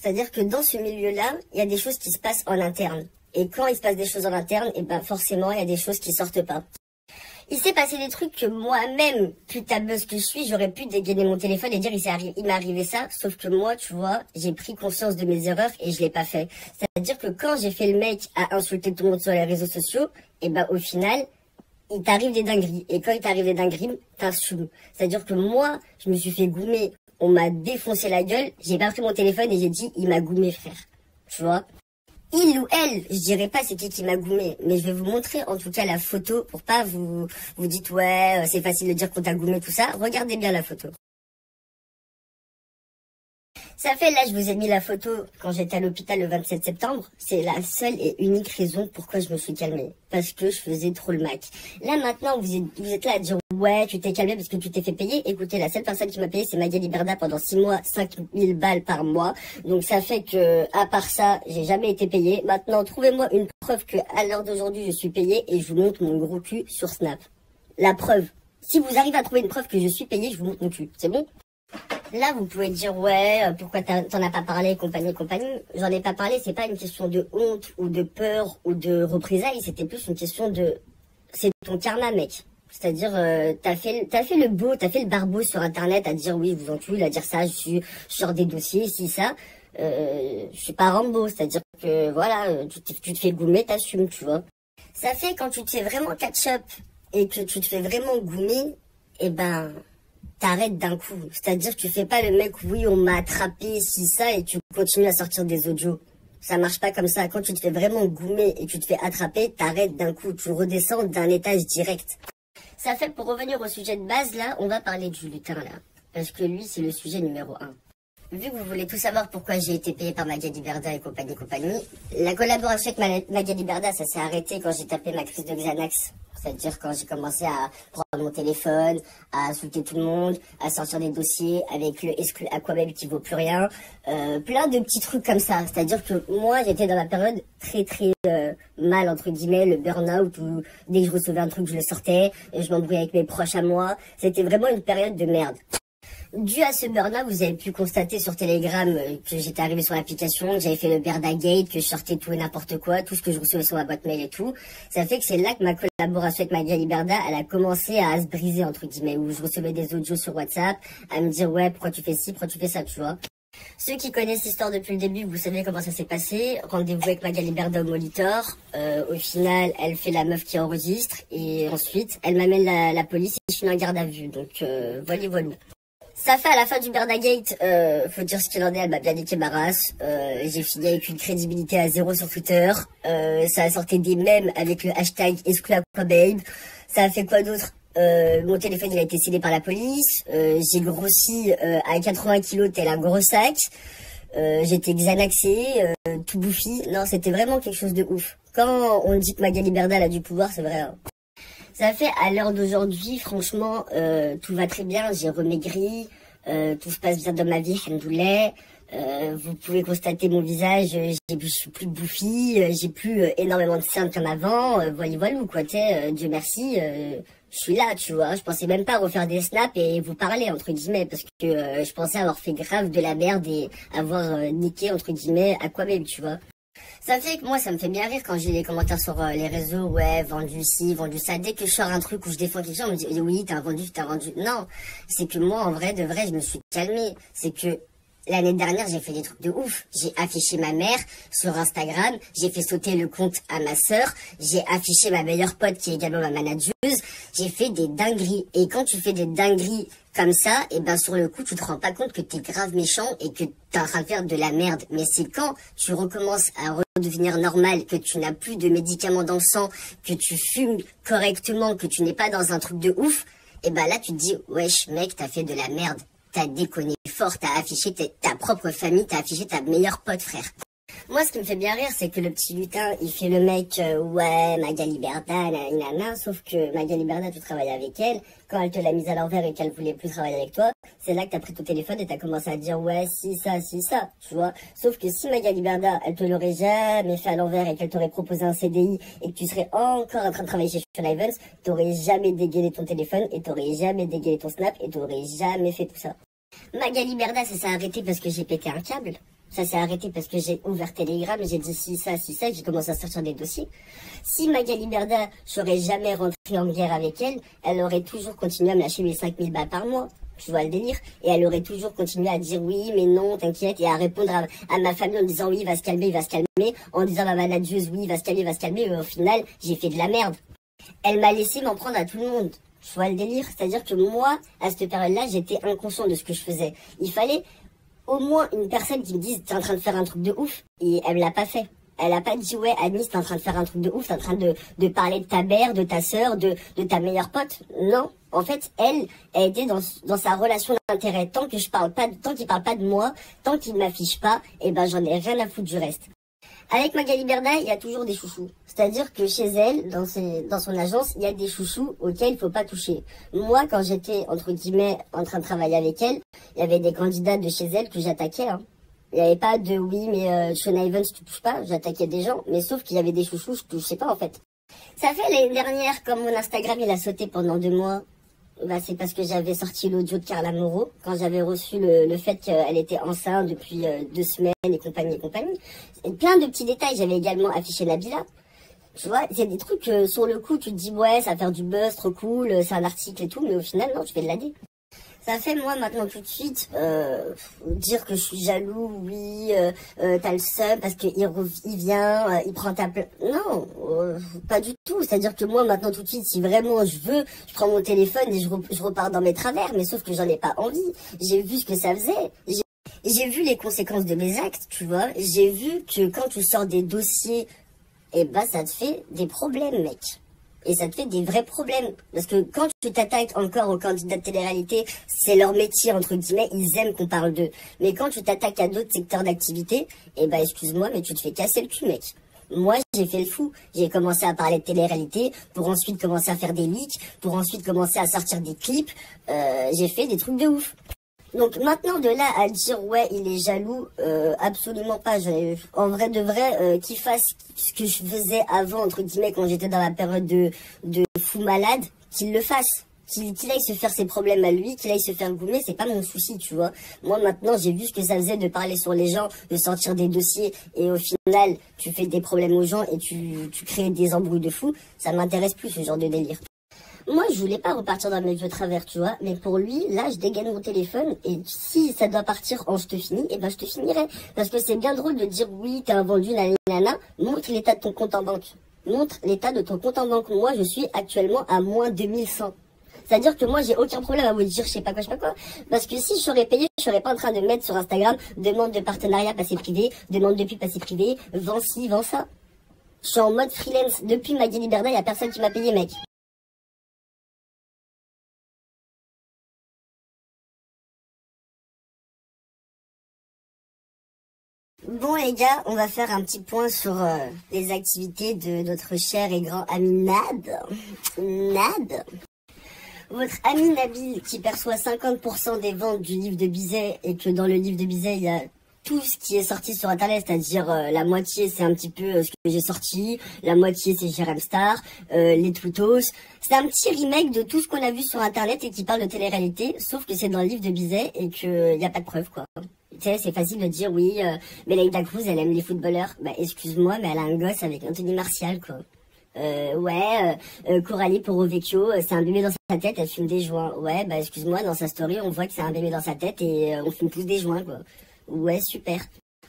C'est-à-dire que dans ce milieu-là, il y a des choses qui se passent en interne. Et quand il se passe des choses en interne, et ben forcément, il y a des choses qui sortent pas. Il s'est passé des trucs que moi-même, putain buzz que je suis, j'aurais pu dégainer mon téléphone et dire il m'est arrivé ça, sauf que moi, tu vois, j'ai pris conscience de mes erreurs et je l'ai pas fait. C'est-à-dire que quand j'ai fait le mec à insulter tout le monde sur les réseaux sociaux, et ben au final, il t'arrive des dingueries. Et quand il t'arrive des dingueries, t'assumes. C'est-à-dire que moi, je me suis fait goumer, on m'a défoncé la gueule, j'ai pas pris mon téléphone et j'ai dit il m'a goumé frère. Tu vois? Il ou elle, je dirais pas c'est qui m'a goumé, mais je vais vous montrer en tout cas la photo pour pas vous dites ouais c'est facile de dire qu'on t'a goumé tout ça. Regardez bien la photo. Ça fait là je vous ai mis la photo quand j'étais à l'hôpital le 27 septembre. C'est la seule et unique raison pourquoi je me suis calmée. Parce que je faisais trop le mac. Là maintenant vous êtes là à dire ouais tu t'es calmé parce que tu t'es fait payer. Écoutez, la seule personne qui m'a payé c'est Magali Berda pendant 6 mois, 5000 balles par mois. Donc ça fait que à part ça j'ai jamais été payée. Maintenant trouvez-moi une preuve que à l'heure d'aujourd'hui je suis payée et je vous montre mon gros cul sur Snap. La preuve. Si vous arrivez à trouver une preuve que je suis payée, je vous montre mon cul. C'est bon? Là, vous pouvez dire, ouais, pourquoi t'en as pas parlé, compagnie. J'en ai pas parlé, c'est pas une question de honte, ou de peur, ou de représailles, c'était plus une question de, c'est ton karma, mec. C'est-à-dire, t'as fait le beau, t'as fait le barbeau sur Internet à dire, oui, vous enculez, à dire ça, je sors des dossiers, si, ça. Je suis pas Rambo, c'est-à-dire que, voilà, tu te fais goumer, t'assumes, tu vois. Ça fait quand tu te fais vraiment catch-up, et que tu te fais vraiment goumer, eh ben, t'arrêtes d'un coup. C'est-à-dire que tu fais pas le mec, oui, on m'a attrapé, si ça, et tu continues à sortir des audios. Ça marche pas comme ça. Quand tu te fais vraiment goumer et tu te fais attraper, t'arrêtes d'un coup. Tu redescends d'un étage direct. Ça fait, pour revenir au sujet de base, là, on va parler du lutin, là. Parce que lui, c'est le sujet numéro 1. Vu que vous voulez tout savoir pourquoi j'ai été payé par Magali Berda et compagnie, la collaboration avec Magali Berda, ça s'est arrêté quand j'ai tapé ma crise de Xanax. C'est-à-dire quand j'ai commencé à prendre mon téléphone, à insulter tout le monde, à sortir des dossiers avec le exclu Aquababe qui vaut plus rien, plein de petits trucs comme ça. C'est-à-dire que moi, j'étais dans la période très mal, entre guillemets, le burn-out, où dès que je recevais un truc, je le sortais, et je m'embrouillais avec mes proches à moi. C'était vraiment une période de merde. Dû à ce burn-out, vous avez pu constater sur Telegram que j'étais arrivé sur l'application, que j'avais fait le Berda Gate, que je sortais tout et n'importe quoi, tout ce que je recevais sur ma boîte mail et tout. Ça fait que c'est là que ma collaboration avec Magali Berda, elle a commencé à se briser, entre guillemets, où je recevais des audios sur WhatsApp, à me dire ouais, pourquoi tu fais ci, pourquoi tu fais ça, tu vois. Ceux qui connaissent l'histoire depuis le début, vous savez comment ça s'est passé. Rendez-vous avec Magali Berda au Molitor. Au final, elle fait la meuf qui enregistre, et ensuite, elle m'amène la police et je suis en garde à vue. Donc, voilà. Ça fait à la fin du Berda Gate, faut dire ce qu'il en est, elle m'a bien niqué ma race. J'ai fini avec une crédibilité à 0 sur Twitter. Ça a sorti des mèmes avec le hashtag #ExcluAquababe. Ça a fait quoi d'autre? Mon téléphone il a été scellé par la police. J'ai grossi à 80 kilos tel un gros sac. J'étais xanaxé, tout bouffi. Non, c'était vraiment quelque chose de ouf. Quand on dit que Magali Berda elle a du pouvoir, c'est vrai. Hein. Ça fait à l'heure d'aujourd'hui, franchement, tout va très bien, j'ai remaigri, tout se passe bien dans ma vie, alhamdoulilah. Vous pouvez constater mon visage, je suis plus bouffi, j'ai plus énormément de cernes comme avant, voilà quoi, Dieu merci, je suis là, tu vois. Je pensais même pas refaire des snaps et vous parler, entre guillemets, parce que je pensais avoir fait grave de la merde et avoir niqué, entre guillemets, Aquababe, tu vois. Ça fait que moi, ça me fait bien rire quand j'ai les commentaires sur les réseaux, ouais, vendu ci, vendu ça. Dès que je sors un truc où je défends quelque chose, on me dit, oui, t'as vendu. Non, c'est que moi, en vrai, de vrai, je me suis calmée. C'est que l'année dernière, j'ai fait des trucs de ouf. J'ai affiché ma mère sur Instagram, j'ai fait sauter le compte à ma sœur, j'ai affiché ma meilleure pote qui est également ma manageuse. J'ai fait des dingueries. Et quand tu fais des dingueries comme ça, et ben sur le coup, tu te rends pas compte que t'es grave méchant et que t'es en train de faire de la merde. Mais c'est quand tu recommences à redevenir normal, que tu n'as plus de médicaments dans le sang, que tu fumes correctement, que tu n'es pas dans un truc de ouf, et ben là tu te dis, wesh mec, t'as fait de la merde. T'as déconné fort, t'as affiché ta propre famille, t'as affiché ta meilleure pote, frère. Moi, ce qui me fait bien rire, c'est que le petit lutin, il fait le mec, ouais, Magali Berda, nanana, sauf que Magali Berda, tu travailles avec elle. Quand elle te l'a mise à l'envers et qu'elle voulait plus travailler avec toi, c'est là que t'as pris ton téléphone et t'as commencé à dire, ouais, si ça, tu vois. Sauf que si Magali Berda, elle te l'aurait jamais fait à l'envers et qu'elle t'aurait proposé un CDI et que tu serais encore en train de travailler chez Sean Evans, t'aurais jamais dégainé ton téléphone et t'aurais jamais dégainé ton Snap et t'aurais jamais fait tout ça. Magali Berda, ça s'est arrêté parce que j'ai pété un câble. Ça s'est arrêté parce que j'ai ouvert Telegram, j'ai dit si ça, j'ai commencé à sortir des dossiers. Si Magali Berda, j'aurais jamais rentré en guerre avec elle, elle aurait toujours continué à me lâcher mes 5000 balles par mois. Tu vois le délire. Et elle aurait toujours continué à dire oui, mais non, t'inquiète, et à répondre à ma famille en disant oui, il va se calmer, en disant à ma manageuse oui, il va se calmer, et au final, j'ai fait de la merde. Elle m'a laissé m'en prendre à tout le monde. Tu vois le délire. C'est-à-dire que moi, à cette période-là, j'étais inconscient de ce que je faisais. Il fallait au moins une personne qui me dise t'es en train de faire un truc de ouf, et elle me l'a pas fait. Elle a pas dit ouais Anis t'es en train de faire un truc de ouf, t'es en train de parler de ta mère, de ta sœur, de ta meilleure pote. Non, en fait elle était dans sa relation d'intérêt. Tant que je parle pas, tant qu'il parle pas de moi, tant qu'il m'affiche pas, et ben j'en ai rien à foutre du reste. Avec Magali Berda, il y a toujours des chouchous. C'est-à-dire que chez elle, dans son agence, il y a des chouchous auxquels il faut pas toucher. Moi, quand j'étais, entre guillemets, en train de travailler avec elle, il y avait des candidats de chez elle que j'attaquais, hein. Il n'y avait pas de oui, mais Shona Evans, tu touches pas. J'attaquais des gens, mais sauf qu'il y avait des chouchous, je touchais pas, en fait. Ça fait l'année dernière, comme mon Instagram, il a sauté pendant 2 mois. Bah, c'est parce que j'avais sorti l'audio de Carla Moreau, quand j'avais reçu le fait qu'elle était enceinte depuis 2 semaines et compagnie. Et plein de petits détails, j'avais également affiché Nabila. Tu vois, il y a des trucs, sur le coup, tu te dis, ouais, ça va faire du buzz, trop cool, c'est un article et tout, mais au final, non, tu fais de l'AD. Ça fait, moi, maintenant, tout de suite, dire que je suis jaloux, oui, t'as le seum parce qu'il vient, il prend ta place. Non, pas du tout. C'est-à-dire que moi, maintenant, tout de suite, si vraiment je veux, je prends mon téléphone et je repars dans mes travers, mais sauf que j'en ai pas envie. J'ai vu ce que ça faisait. J'ai vu les conséquences de mes actes, tu vois. J'ai vu que quand tu sors des dossiers, eh ben, ça te fait des problèmes, mec. Et ça te fait des vrais problèmes. Parce que quand tu t'attaques encore aux candidats de télé-réalité, c'est leur métier, entre guillemets, ils aiment qu'on parle d'eux. Mais quand tu t'attaques à d'autres secteurs d'activité, eh ben, excuse-moi, mais tu te fais casser le cul, mec. Moi, j'ai fait le fou. J'ai commencé à parler de télé-réalité, pour ensuite commencer à faire des leaks, pour ensuite commencer à sortir des clips. J'ai fait des trucs de ouf. Donc maintenant de là à dire ouais il est jaloux, absolument pas. En vrai de vrai, qu'il fasse ce que je faisais avant entre guillemets quand j'étais dans la période de fou malade, qu'il le fasse. Qu'il aille se faire ses problèmes à lui, qu'il aille se faire goumer, c'est pas mon souci, tu vois. Moi maintenant j'ai vu ce que ça faisait de parler sur les gens, de sortir des dossiers et au final tu fais des problèmes aux gens et tu crées des embrouilles de fou. Ça m'intéresse plus ce genre de délire. Moi, je voulais pas repartir dans mes vieux travers, tu vois. Mais pour lui, là, je dégaine mon téléphone. Et si ça doit partir en je te finis, eh ben, je te finirai. Parce que c'est bien drôle de dire oui, t'as vendu, nanana. Montre l'état de ton compte en banque. Montre l'état de ton compte en banque. Moi, je suis actuellement à moins 2100. C'est-à-dire que moi, j'ai aucun problème à vous dire je sais pas quoi. Parce que si je serais payé, je serais pas en train de mettre sur Instagram demande de partenariat passé privé, demande de pub passé privé, vends ci, vends ça. Je suis en mode freelance. Depuis Magali Berda, y a personne qui m'a payé, mec. Bon les gars, on va faire un petit point sur les activités de notre cher et grand ami Nad. Nad. Votre ami Nabil qui perçoit 50% des ventes du livre de Bizet et que dans le livre de Bizet il y a tout ce qui est sorti sur internet, c'est-à-dire la moitié c'est un petit peu ce que j'ai sorti, la moitié c'est Jérém Star, les tweetos. C'est un petit remake de tout ce qu'on a vu sur internet et qui parle de télé-réalité, sauf que c'est dans le livre de Bizet et qu'il n'y a pas de preuves quoi. Tu sais, c'est facile de dire oui, mais Laïda Cruz, elle aime les footballeurs. Bah, excuse-moi, mais elle a un gosse avec Anthony Martial, quoi. Coralie Porovecchio, c'est un bébé dans sa tête, elle fume des joints. Ouais, bah, excuse-moi, dans sa story, on voit que c'est un bébé dans sa tête et on fume tous des joints, quoi. Ouais, super.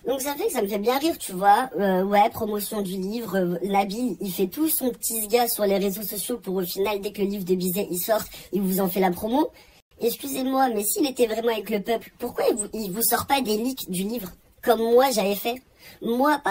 Donc ça fait que ça me fait bien rire, tu vois. Ouais, promotion du livre. Nabil, il fait tout son petit gars sur les réseaux sociaux pour au final, dès que le livre de Bizet, il sort, il vous en fait la promo. Excusez-moi, mais s'il était vraiment avec le peuple, pourquoi il vous sort pas des leaks du livre, comme moi j'avais fait? Moi, par